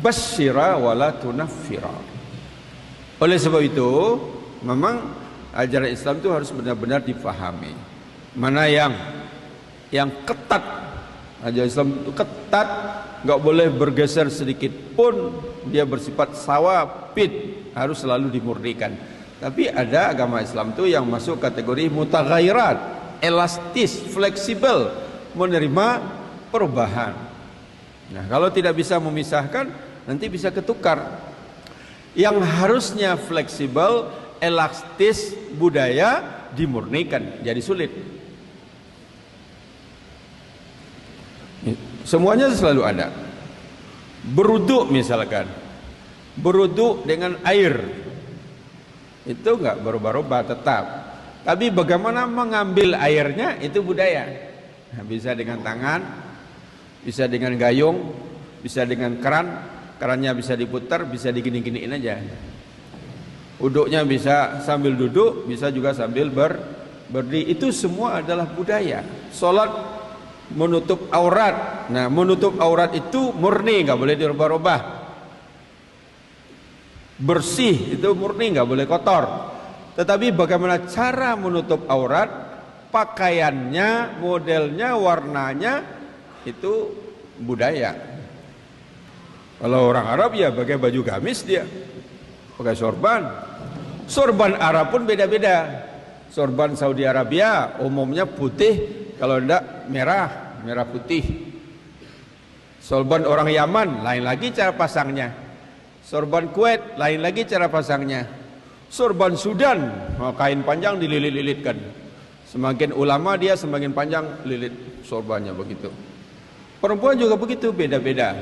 basyira wala tunaffira. Oleh sebab itu, memang ajaran Islam itu harus benar-benar difahami. Mana yang ketat. Ajaran Islam itu ketat, nggak boleh bergeser sedikit pun. Dia bersifat sawabit, harus selalu dimurnikan. Tapi ada agama Islam itu yang masuk kategori mutaghayyirat, elastis, fleksibel, menerima perubahan. Nah, kalau tidak bisa memisahkan, nanti bisa ketukar. Yang harusnya fleksibel, elastis, budaya dimurnikan, jadi sulit. Semuanya selalu ada. Beruduk misalkan, beruduk dengan air, itu enggak berubah-ubah tetap. Tapi bagaimana mengambil airnya, itu budaya. Nah, bisa dengan tangan, bisa dengan gayung, bisa dengan keran, kerannya bisa diputar, bisa digini-giniin aja. Uduknya bisa sambil duduk, bisa juga sambil berdiri. Itu semua adalah budaya. Salat menutup aurat. Nah, menutup aurat itu murni, nggak boleh dirubah-rubah. Bersih itu murni, nggak boleh kotor. Tetapi bagaimana cara menutup aurat, pakaiannya, modelnya, warnanya, itu budaya. Kalau orang Arab ya pakai baju gamis, dia pakai sorban. Sorban Arab pun beda-beda. Sorban Saudi Arabia umumnya putih, kalau tidak merah putih. Sorban orang Yaman lain lagi cara pasangnya. Sorban Kuwait lain lagi cara pasangnya. Sorban Sudan kain panjang dililit-lilitkan. Semakin ulama dia semakin panjang lilit sorbannya begitu. Perempuan juga begitu, beda-beda.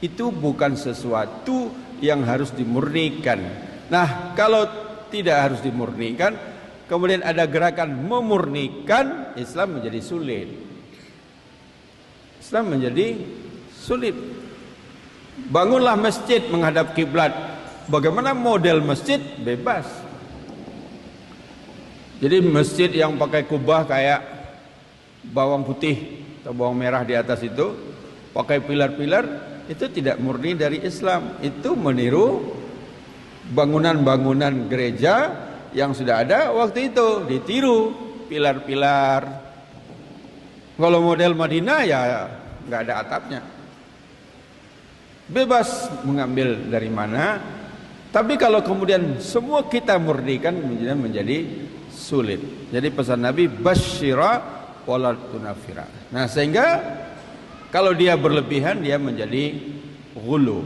Itu bukan sesuatu yang harus dimurnikan. Nah, kalau tidak harus dimurnikan, kemudian ada gerakan memurnikan, Islam menjadi sulit. Islam menjadi sulit. Bangunlah masjid menghadap kiblat. Bagaimana model masjid? Bebas. Jadi masjid yang pakai kubah kayak bawang putih atau bawang merah di atas itu, pakai pilar-pilar, itu tidak murni dari Islam. Itu meniru bangunan-bangunan gereja yang sudah ada waktu itu, ditiru pilar-pilar. Kalau model Madinah ya nggak ada atapnya. Bebas mengambil dari mana. Tapi kalau kemudian semua kita murnikan, menjadi sulit. Jadi pesan Nabi, basyira wala tunafira. Nah, sehingga kalau dia berlebihan, dia menjadi ghulu.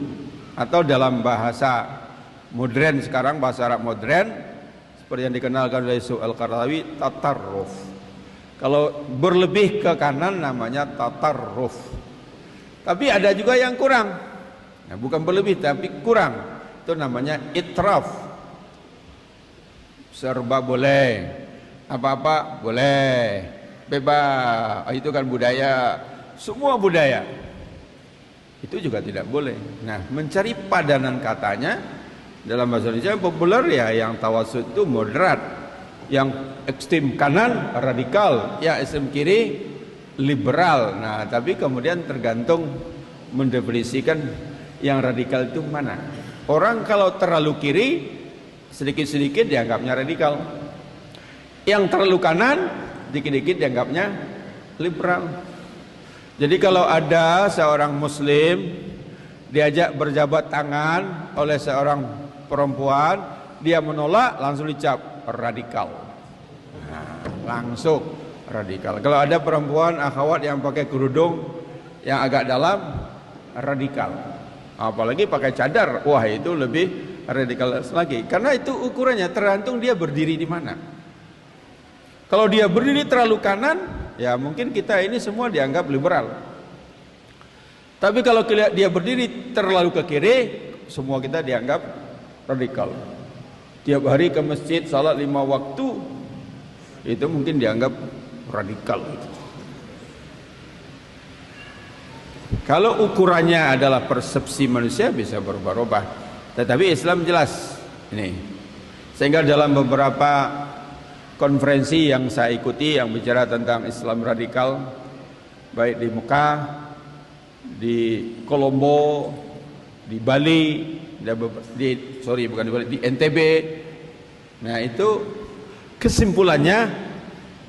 Atau dalam bahasa modern sekarang, bahasa Arab modern, seperti yang dikenalkan oleh Yusuf Al-Qaradawi, tatarruf. Kalau berlebih ke kanan namanya tatarruf. Tapi ada juga yang kurang. Nah, bukan berlebih tapi kurang. Itu namanya itraf. Serba boleh, apa-apa boleh, bebas. Itu kan budaya. Semua budaya. Itu juga tidak boleh. Nah, mencari padanan katanya dalam bahasa Indonesia yang populer ya, yang tawasud itu moderat, yang ekstrem kanan radikal, yang ekstrem kiri liberal. Nah, tapi kemudian tergantung mendefinisikan yang radikal itu mana. Orang kalau terlalu kiri, sedikit-sedikit dianggapnya radikal. Yang terlalu kanan, dikit-dikit dianggapnya liberal. Jadi kalau ada seorang muslim diajak berjabat tangan oleh seorang perempuan, dia menolak, langsung dicap radikal. Nah, langsung radikal. Kalau ada perempuan akhwat yang pakai kerudung yang agak dalam, radikal. Apalagi pakai cadar, wah itu lebih radikal lagi. Karena itu ukurannya tergantung dia berdiri di mana. Kalau dia berdiri terlalu kanan, ya mungkin kita ini semua dianggap liberal. Tapi kalau dia berdiri terlalu ke kiri, semua kita dianggap radikal. Tiap hari ke masjid, salat 5 waktu, itu mungkin dianggap radikal. Kalau ukurannya adalah persepsi manusia, bisa berubah-ubah. Tetapi Islam jelas ini. Sehingga dalam beberapa konferensi yang saya ikuti yang bicara tentang Islam radikal, baik di Mekah, di Kolombo, di Bali, bukan di Bali, di NTB. Nah, itu kesimpulannya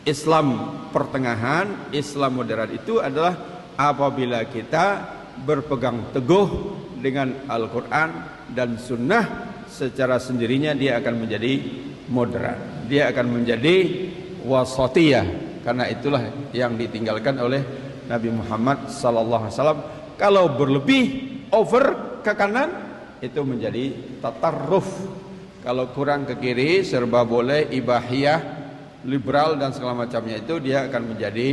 Islam pertengahan, Islam moderat itu adalah apabila kita berpegang teguh dengan Al-Quran dan Sunnah, secara sendirinya dia akan menjadi moderat, dia akan menjadi wasatiyah, karena itulah yang ditinggalkan oleh Nabi Muhammad SAW. Kalau berlebih, over ke kanan, itu menjadi tatarruf. Kalau kurang ke kiri, serba boleh, ibahiyah, liberal dan segala macamnya, itu dia akan menjadi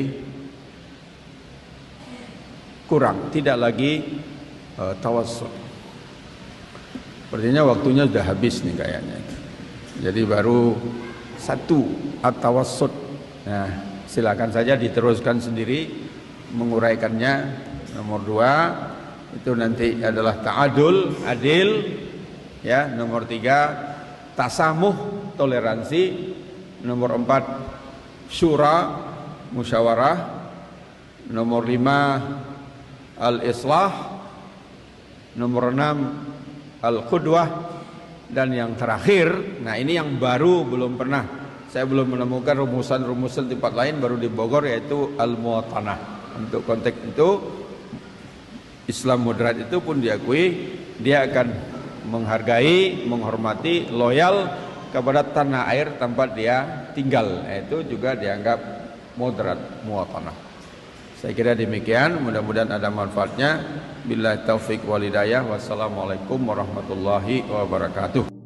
kurang, tidak lagi tawassul. Sepertinya waktunya sudah habis nih kayaknya. Jadi baru satu at-tawassut. Nah, silakan saja diteruskan sendiri menguraikannya. Nomor 2 itu nanti adalah ta'adul, adil. Ya, nomor 3 tasamuh, toleransi. Nomor 4 syura, musyawarah. Nomor 5 al-islah. Nomor 6 al-qudwah. Dan yang terakhir, nah ini yang baru, belum pernah, saya belum menemukan rumusan-rumusan tempat lain, baru di Bogor, yaitu al-muwatanah. Untuk konteks itu Islam moderat itu pun diakui dia akan menghargai, menghormati, loyal kepada tanah air tempat dia tinggal. Itu juga dianggap moderat, muwatanah. Saya kira demikian, mudah-mudahan ada manfaatnya. Billahi taufik wal hidayah. Wassalamualaikum warahmatullahi wabarakatuh.